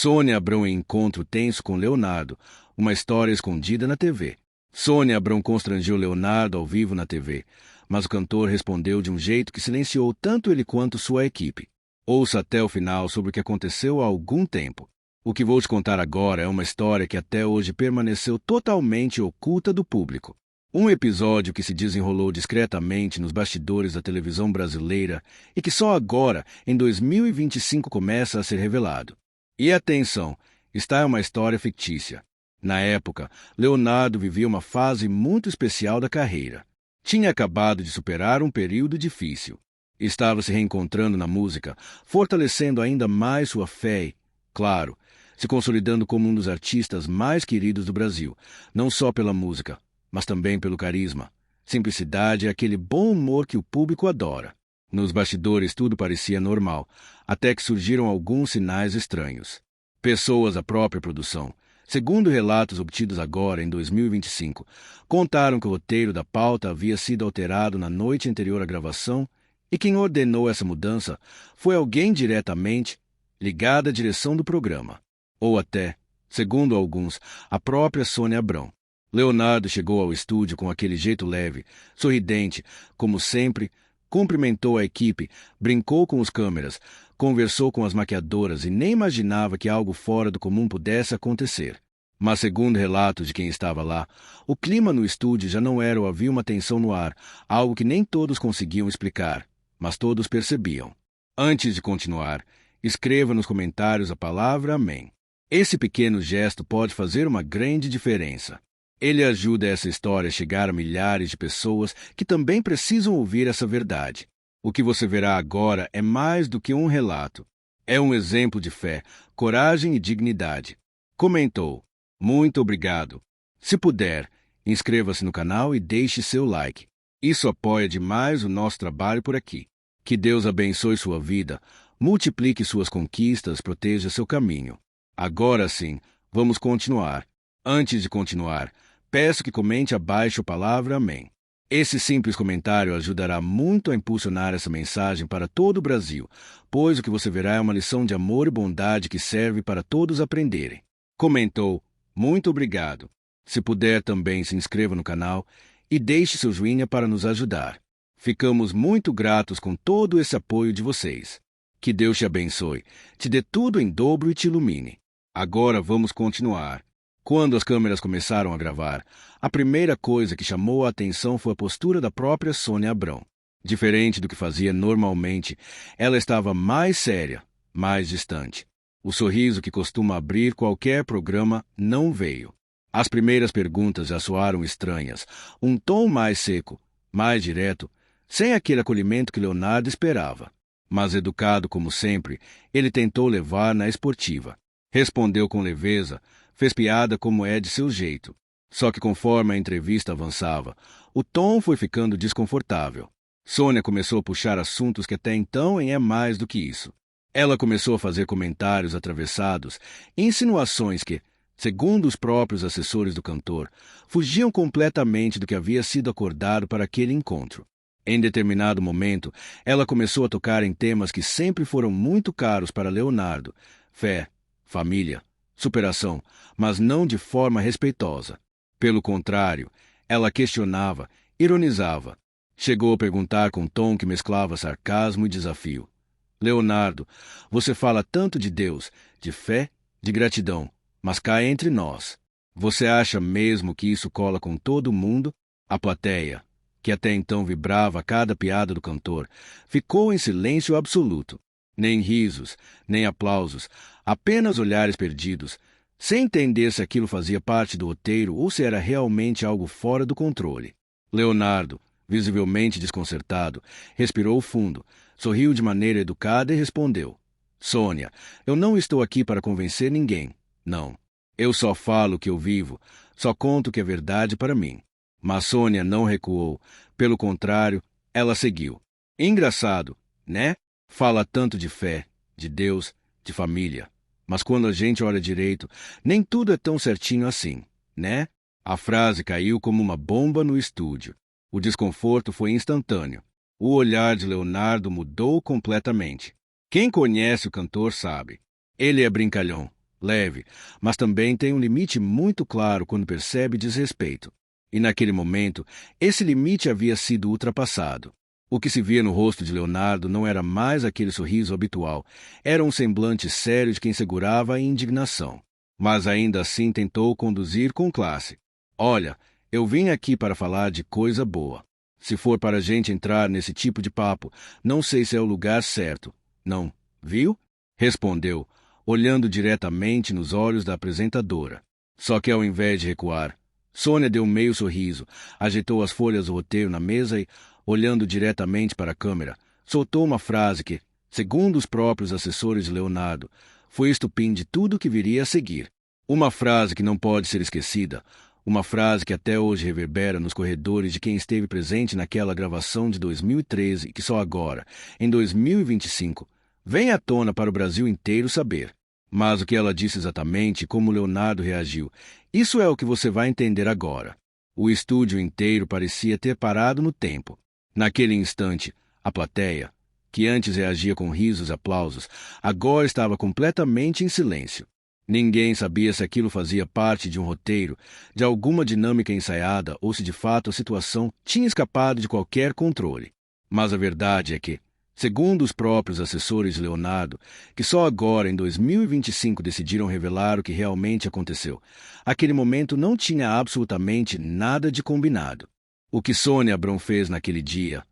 Sônia Abrão em encontro tenso com Leonardo, uma história escondida na TV. Sônia Abrão constrangeu Leonardo ao vivo na TV, mas o cantor respondeu de um jeito que silenciou tanto ele quanto sua equipe. Ouça até o final sobre o que aconteceu há algum tempo. O que vou te contar agora é uma história que até hoje permaneceu totalmente oculta do público. Um episódio que se desenrolou discretamente nos bastidores da televisão brasileira e que só agora, em 2025, começa a ser revelado. E atenção, esta é uma história fictícia. Na época, Leonardo vivia uma fase muito especial da carreira. Tinha acabado de superar um período difícil. Estava se reencontrando na música, fortalecendo ainda mais sua fé e, claro, se consolidando como um dos artistas mais queridos do Brasil, não só pela música, mas também pelo carisma, simplicidade e aquele bom humor que o público adora. Nos bastidores tudo parecia normal, até que surgiram alguns sinais estranhos. Pessoas da própria produção, segundo relatos obtidos agora em 2025, contaram que o roteiro da pauta havia sido alterado na noite anterior à gravação e quem ordenou essa mudança foi alguém diretamente ligado à direção do programa. Ou até, segundo alguns, a própria Sônia Abrão. Leonardo chegou ao estúdio com aquele jeito leve, sorridente, como sempre, cumprimentou a equipe, brincou com os câmeras, conversou com as maquiadoras e nem imaginava que algo fora do comum pudesse acontecer. Mas, segundo relatos de quem estava lá, o clima no estúdio já não era ou havia uma tensão no ar, algo que nem todos conseguiam explicar, mas todos percebiam. Antes de continuar, escreva nos comentários a palavra Amém. Esse pequeno gesto pode fazer uma grande diferença. Ele ajuda essa história a chegar a milhares de pessoas que também precisam ouvir essa verdade. O que você verá agora é mais do que um relato. É um exemplo de fé, coragem e dignidade. Comentou: muito obrigado. Se puder, inscreva-se no canal e deixe seu like. Isso apoia demais o nosso trabalho por aqui. Que Deus abençoe sua vida, multiplique suas conquistas, proteja seu caminho. Agora sim, vamos continuar. Antes de continuar, peço que comente abaixo a palavra Amém. Esse simples comentário ajudará muito a impulsionar essa mensagem para todo o Brasil, pois o que você verá é uma lição de amor e bondade que serve para todos aprenderem. Comentou: muito obrigado. Se puder também se inscreva no canal e deixe seu joinha para nos ajudar. Ficamos muito gratos com todo esse apoio de vocês. Que Deus te abençoe, te dê tudo em dobro e te ilumine. Agora vamos continuar. Quando as câmeras começaram a gravar, a primeira coisa que chamou a atenção foi a postura da própria Sônia Abrão. Diferente do que fazia normalmente, ela estava mais séria, mais distante. O sorriso que costuma abrir qualquer programa não veio. As primeiras perguntas já soaram estranhas, um tom mais seco, mais direto, sem aquele acolhimento que Leonardo esperava. Mas educado como sempre, ele tentou levar na esportiva. Respondeu com leveza, fez piada como é de seu jeito. Só que conforme a entrevista avançava, o tom foi ficando desconfortável. Sônia começou a puxar assuntos que até então é mais do que isso. Ela começou a fazer comentários atravessados, insinuações que, segundo os próprios assessores do cantor, fugiam completamente do que havia sido acordado para aquele encontro. Em determinado momento, ela começou a tocar em temas que sempre foram muito caros para Leonardo: fé, família, superação, mas não de forma respeitosa. Pelo contrário, ela questionava, ironizava. Chegou a perguntar com um tom que mesclava sarcasmo e desafio: Leonardo, você fala tanto de Deus, de fé, de gratidão, mas cá entre nós, você acha mesmo que isso cola com todo mundo? A plateia, que até então vibrava a cada piada do cantor, ficou em silêncio absoluto. Nem risos, nem aplausos, apenas olhares perdidos, sem entender se aquilo fazia parte do roteiro ou se era realmente algo fora do controle. Leonardo, visivelmente desconcertado, respirou fundo, sorriu de maneira educada e respondeu: Sônia, eu não estou aqui para convencer ninguém. Não. Eu só falo o que eu vivo, só conto o que é verdade para mim. Mas Sônia não recuou. Pelo contrário, ela seguiu. Engraçado, né? Fala tanto de fé, de Deus, de família. Mas quando a gente olha direito, nem tudo é tão certinho assim, né? A frase caiu como uma bomba no estúdio. O desconforto foi instantâneo. O olhar de Leonardo mudou completamente. Quem conhece o cantor sabe. Ele é brincalhão, leve, mas também tem um limite muito claro quando percebe desrespeito. E naquele momento, esse limite havia sido ultrapassado. O que se via no rosto de Leonardo não era mais aquele sorriso habitual, era um semblante sério de quem segurava a indignação. Mas ainda assim tentou conduzir com classe. Olha, eu vim aqui para falar de coisa boa. Se for para a gente entrar nesse tipo de papo, não sei se é o lugar certo. Não, viu? Respondeu, olhando diretamente nos olhos da apresentadora. Só que ao invés de recuar, Sônia deu um meio sorriso, ajeitou as folhas do roteiro na mesa e, olhando diretamente para a câmera, soltou uma frase que, segundo os próprios assessores de Leonardo, foi estupim de tudo que viria a seguir. Uma frase que não pode ser esquecida, uma frase que até hoje reverbera nos corredores de quem esteve presente naquela gravação de 2013 e que só agora, em 2025, vem à tona para o Brasil inteiro saber. Mas o que ela disse exatamente e como Leonardo reagiu, isso é o que você vai entender agora. O estúdio inteiro parecia ter parado no tempo. Naquele instante, a plateia, que antes reagia com risos e aplausos, agora estava completamente em silêncio. Ninguém sabia se aquilo fazia parte de um roteiro, de alguma dinâmica ensaiada ou se de fato a situação tinha escapado de qualquer controle. Mas a verdade é que, segundo os próprios assessores de Leonardo, que só agora, em 2025, decidiram revelar o que realmente aconteceu, aquele momento não tinha absolutamente nada de combinado. O que Sônia Abrão fez naquele dia,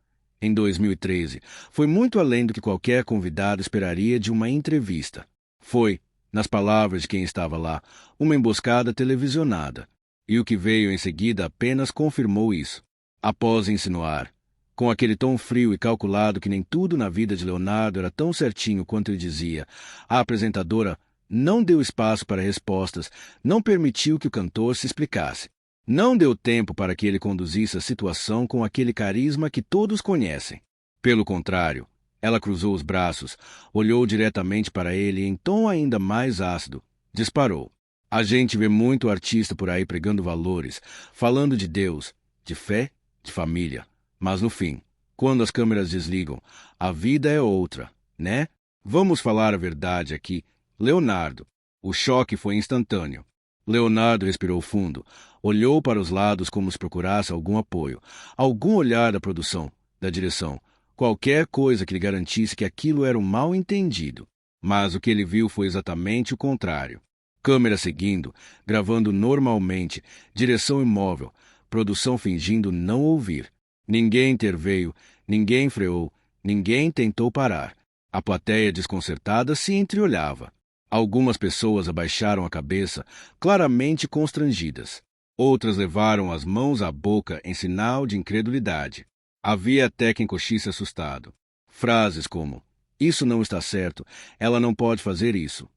em 2013, foi muito além do que qualquer convidado esperaria de uma entrevista. Foi, nas palavras de quem estava lá, uma emboscada televisionada. E o que veio em seguida apenas confirmou isso. Após insinuar, com aquele tom frio e calculado que nem tudo na vida de Leonardo era tão certinho quanto ele dizia, a apresentadora não deu espaço para respostas, não permitiu que o cantor se explicasse. Não deu tempo para que ele conduzisse a situação com aquele carisma que todos conhecem. Pelo contrário, ela cruzou os braços, olhou diretamente para ele e, em tom ainda mais ácido, disparou. A gente vê muito artista por aí pregando valores, falando de Deus, de fé, de família. Mas no fim, quando as câmeras desligam, a vida é outra, né? Vamos falar a verdade aqui. Leonardo. O choque foi instantâneo. Leonardo respirou fundo, olhou para os lados como se procurasse algum apoio, algum olhar da produção, da direção, qualquer coisa que lhe garantisse que aquilo era um mal-entendido. Mas o que ele viu foi exatamente o contrário. Câmera seguindo, gravando normalmente, direção imóvel, produção fingindo não ouvir. Ninguém interveio, ninguém freou, ninguém tentou parar. A plateia desconcertada se entreolhava. Algumas pessoas abaixaram a cabeça, claramente constrangidas. Outras levaram as mãos à boca em sinal de incredulidade. Havia até quem cochisse assustado. Frases como, isso não está certo, ela não pode fazer isso.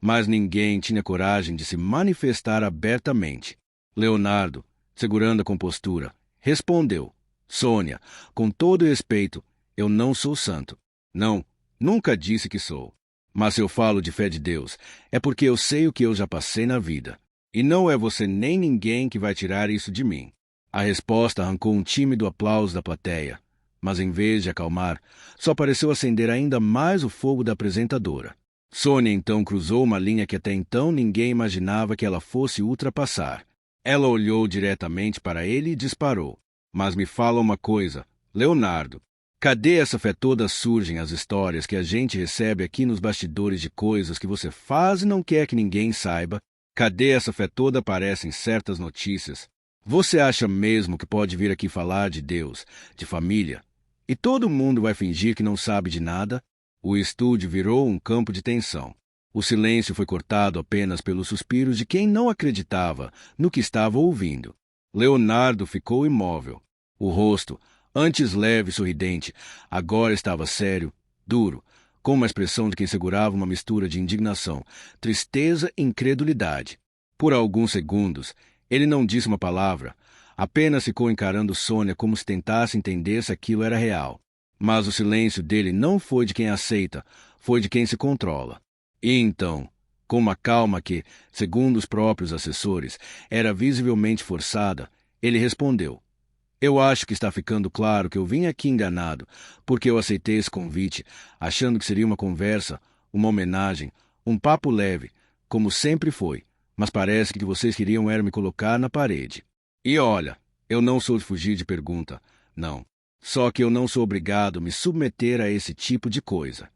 Mas ninguém tinha coragem de se manifestar abertamente. Leonardo, segurando a compostura, respondeu, Sônia, com todo respeito, eu não sou santo. Não, nunca disse que sou. Mas se eu falo de fé de Deus, é porque eu sei o que eu já passei na vida. E não é você nem ninguém que vai tirar isso de mim. A resposta arrancou um tímido aplauso da plateia, mas em vez de acalmar, só pareceu acender ainda mais o fogo da apresentadora. Sônia então cruzou uma linha que até então ninguém imaginava que ela fosse ultrapassar. Ela olhou diretamente para ele e disparou. Mas me fala uma coisa, Leonardo. Cadê essa fé toda surgem as histórias que a gente recebe aqui nos bastidores de coisas que você faz e não quer que ninguém saiba? Cadê essa fé toda aparece em certas notícias? Você acha mesmo que pode vir aqui falar de Deus, de família, e todo mundo vai fingir que não sabe de nada? O estúdio virou um campo de tensão. O silêncio foi cortado apenas pelos suspiros de quem não acreditava no que estava ouvindo. Leonardo ficou imóvel. O rosto, antes leve e sorridente, agora estava sério, duro, com uma expressão de quem segurava uma mistura de indignação, tristeza e incredulidade. Por alguns segundos, ele não disse uma palavra, apenas ficou encarando Sônia como se tentasse entender se aquilo era real. Mas o silêncio dele não foi de quem aceita, foi de quem se controla. E então, com uma calma que, segundo os próprios assessores, era visivelmente forçada, ele respondeu, eu acho que está ficando claro que eu vim aqui enganado, porque eu aceitei esse convite, achando que seria uma conversa, uma homenagem, um papo leve, como sempre foi, mas parece que vocês queriam era me colocar na parede. E olha, eu não sou de fugir de pergunta, não. Só que eu não sou obrigado a me submeter a esse tipo de coisa.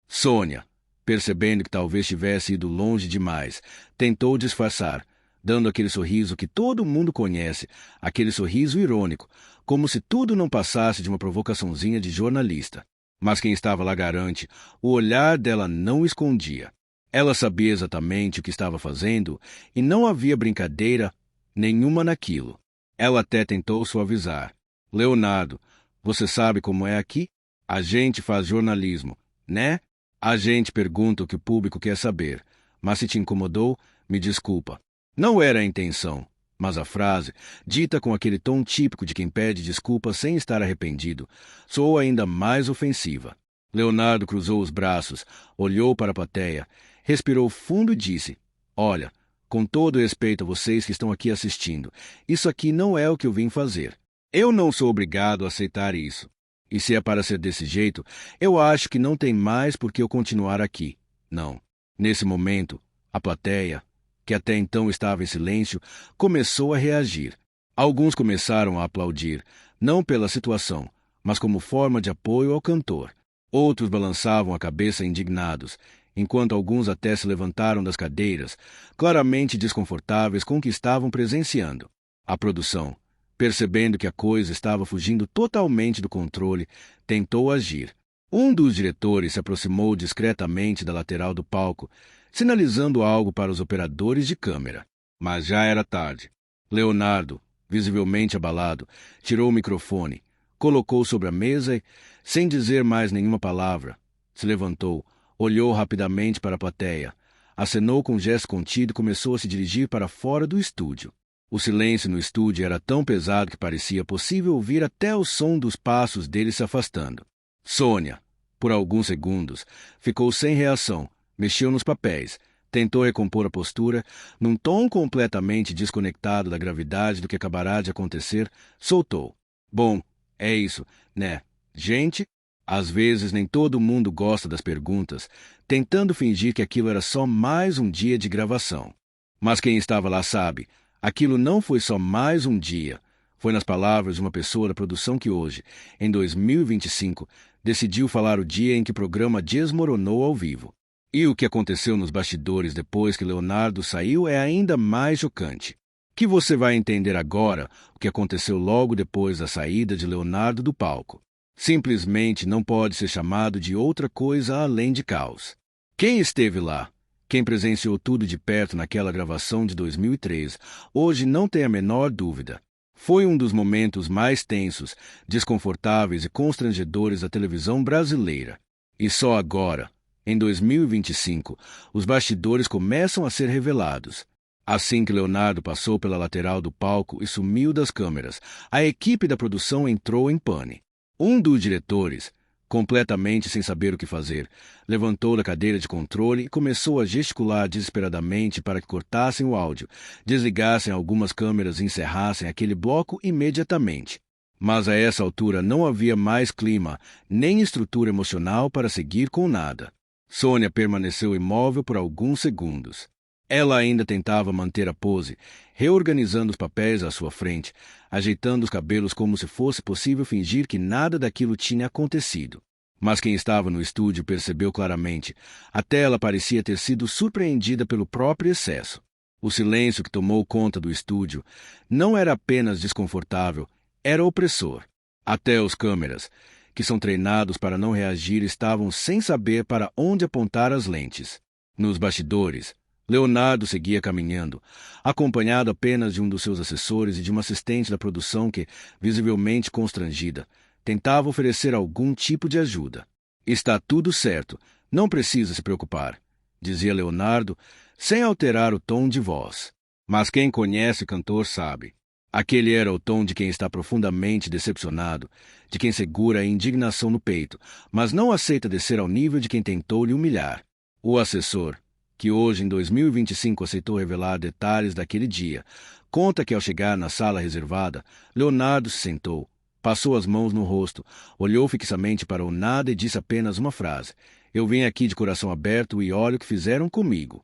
Sônia, percebendo que talvez tivesse ido longe demais, tentou disfarçar, dando aquele sorriso que todo mundo conhece, aquele sorriso irônico, como se tudo não passasse de uma provocaçãozinha de jornalista. Mas quem estava lá garante, o olhar dela não escondia. Ela sabia exatamente o que estava fazendo e não havia brincadeira nenhuma naquilo. Ela até tentou suavizar. Leonardo, você sabe como é aqui? A gente faz jornalismo, né? A gente pergunta o que o público quer saber. Mas se te incomodou, me desculpa. Não era a intenção, mas a frase, dita com aquele tom típico de quem pede desculpa sem estar arrependido, soou ainda mais ofensiva. Leonardo cruzou os braços, olhou para a plateia, respirou fundo e disse: Olha, com todo respeito a vocês que estão aqui assistindo, isso aqui não é o que eu vim fazer. Eu não sou obrigado a aceitar isso. E se é para ser desse jeito, eu acho que não tem mais por que eu continuar aqui. Não. Nesse momento, a plateia, que até então estava em silêncio, começou a reagir. Alguns começaram a aplaudir, não pela situação, mas como forma de apoio ao cantor. Outros balançavam a cabeça indignados, enquanto alguns até se levantaram das cadeiras, claramente desconfortáveis com o que estavam presenciando. A produção, percebendo que a coisa estava fugindo totalmente do controle, tentou agir. Um dos diretores se aproximou discretamente da lateral do palco, sinalizando algo para os operadores de câmera. Mas já era tarde. Leonardo, visivelmente abalado, tirou o microfone, colocou sobre a mesa e, sem dizer mais nenhuma palavra, se levantou, olhou rapidamente para a plateia, acenou com um gesto contido e começou a se dirigir para fora do estúdio. O silêncio no estúdio era tão pesado que parecia possível ouvir até o som dos passos dele se afastando. Sônia, por alguns segundos, ficou sem reação, mexeu nos papéis, tentou recompor a postura, num tom completamente desconectado da gravidade do que acabará de acontecer, soltou. Bom, é isso, né, gente? Às vezes nem todo mundo gosta das perguntas, tentando fingir que aquilo era só mais um dia de gravação. Mas quem estava lá sabe, aquilo não foi só mais um dia. Foi nas palavras de uma pessoa da produção que hoje, em 2025, decidiu falar o dia em que o programa desmoronou ao vivo. E o que aconteceu nos bastidores depois que Leonardo saiu é ainda mais chocante. Que você vai entender agora o que aconteceu logo depois da saída de Leonardo do palco. Simplesmente não pode ser chamado de outra coisa além de caos. Quem esteve lá, quem presenciou tudo de perto naquela gravação de 2003, hoje não tem a menor dúvida. Foi um dos momentos mais tensos, desconfortáveis e constrangedores da televisão brasileira. E só agora, em 2025, os bastidores começam a ser revelados. Assim que Leonardo passou pela lateral do palco e sumiu das câmeras, a equipe da produção entrou em pane. Um dos diretores, completamente sem saber o que fazer, levantou da cadeira de controle e começou a gesticular desesperadamente para que cortassem o áudio, desligassem algumas câmeras e encerrassem aquele bloco imediatamente. Mas a essa altura não havia mais clima, nem estrutura emocional para seguir com nada. Sônia permaneceu imóvel por alguns segundos. Ela ainda tentava manter a pose, reorganizando os papéis à sua frente, ajeitando os cabelos como se fosse possível fingir que nada daquilo tinha acontecido. Mas quem estava no estúdio percebeu claramente. Até ela parecia ter sido surpreendida pelo próprio excesso. O silêncio que tomou conta do estúdio não era apenas desconfortável, era opressor. Até os câmeras, que são treinados para não reagir, estavam sem saber para onde apontar as lentes. Nos bastidores, Leonardo seguia caminhando, acompanhado apenas de um dos seus assessores e de uma assistente da produção que, visivelmente constrangida, tentava oferecer algum tipo de ajuda. Está tudo certo, não precisa se preocupar, dizia Leonardo, sem alterar o tom de voz. Mas quem conhece o cantor sabe. Aquele era o tom de quem está profundamente decepcionado, de quem segura a indignação no peito, mas não aceita descer ao nível de quem tentou lhe humilhar. O assessor, que hoje em 2025 aceitou revelar detalhes daquele dia, conta que ao chegar na sala reservada, Leonardo se sentou, passou as mãos no rosto, olhou fixamente para o nada e disse apenas uma frase: "Eu vim aqui de coração aberto e olha o que fizeram comigo."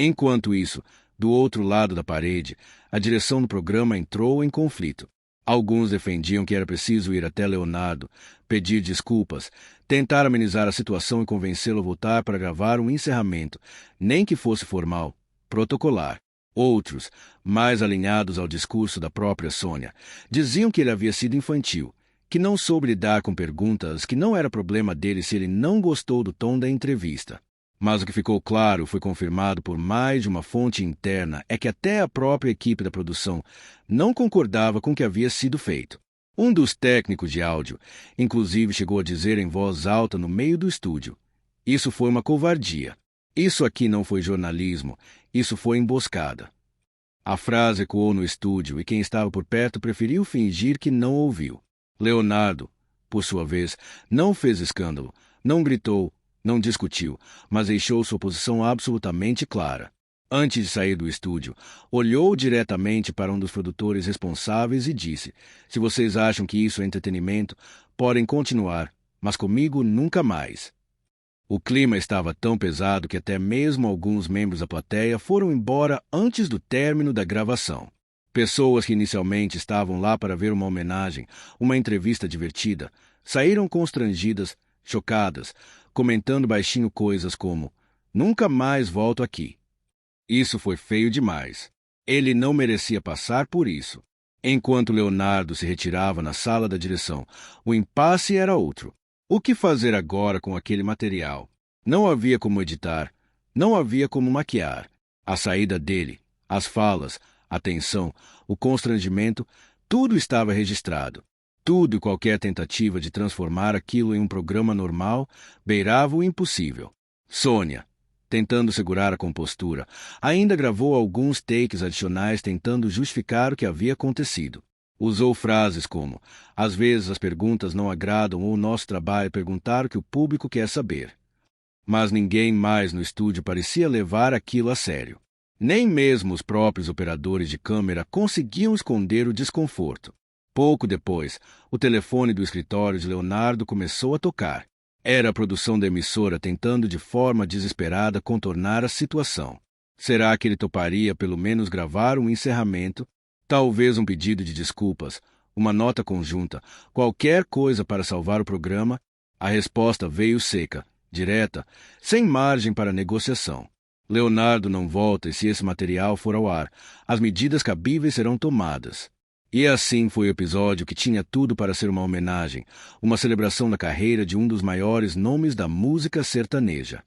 Enquanto isso, do outro lado da parede, a direção do programa entrou em conflito. Alguns defendiam que era preciso ir até Leonardo, pedir desculpas, tentar amenizar a situação e convencê-lo a voltar para gravar um encerramento, nem que fosse formal, protocolar. Outros, mais alinhados ao discurso da própria Sônia, diziam que ele havia sido infantil, que não soube lidar com perguntas, que não era problema dele se ele não gostou do tom da entrevista. Mas o que ficou claro, foi confirmado por mais de uma fonte interna, é que até a própria equipe da produção não concordava com o que havia sido feito. Um dos técnicos de áudio, inclusive, chegou a dizer em voz alta no meio do estúdio: "Isso foi uma covardia. Isso aqui não foi jornalismo, isso foi emboscada." A frase ecoou no estúdio e quem estava por perto preferiu fingir que não ouviu. Leonardo, por sua vez, não fez escândalo, não gritou, não discutiu, mas deixou sua posição absolutamente clara. Antes de sair do estúdio, olhou diretamente para um dos produtores responsáveis e disse: "Se vocês acham que isso é entretenimento, podem continuar, mas comigo nunca mais." O clima estava tão pesado que até mesmo alguns membros da plateia foram embora antes do término da gravação. Pessoas que inicialmente estavam lá para ver uma homenagem, uma entrevista divertida, saíram constrangidas, chocadas, comentando baixinho coisas como: "Nunca mais volto aqui." Isso foi feio demais. Ele não merecia passar por isso. Enquanto Leonardo se retirava na sala da direção, o impasse era outro. O que fazer agora com aquele material? Não havia como editar, não havia como maquiar. A saída dele, as falas, a tensão, o constrangimento, tudo estava registrado. Tudo e qualquer tentativa de transformar aquilo em um programa normal beirava o impossível. Sônia, tentando segurar a compostura, ainda gravou alguns takes adicionais tentando justificar o que havia acontecido. Usou frases como: "Às vezes as perguntas não agradam ou nosso trabalho é perguntar o que o público quer saber." Mas ninguém mais no estúdio parecia levar aquilo a sério. Nem mesmo os próprios operadores de câmera conseguiam esconder o desconforto. Pouco depois, o telefone do escritório de Leonardo começou a tocar. Era a produção da emissora tentando de forma desesperada contornar a situação. Será que ele toparia pelo menos gravar um encerramento? Talvez um pedido de desculpas, uma nota conjunta, qualquer coisa para salvar o programa? A resposta veio seca, direta, sem margem para negociação. Leonardo não volta e se esse material for ao ar, as medidas cabíveis serão tomadas. E assim foi o episódio que tinha tudo para ser uma homenagem, uma celebração da carreira de um dos maiores nomes da música sertaneja.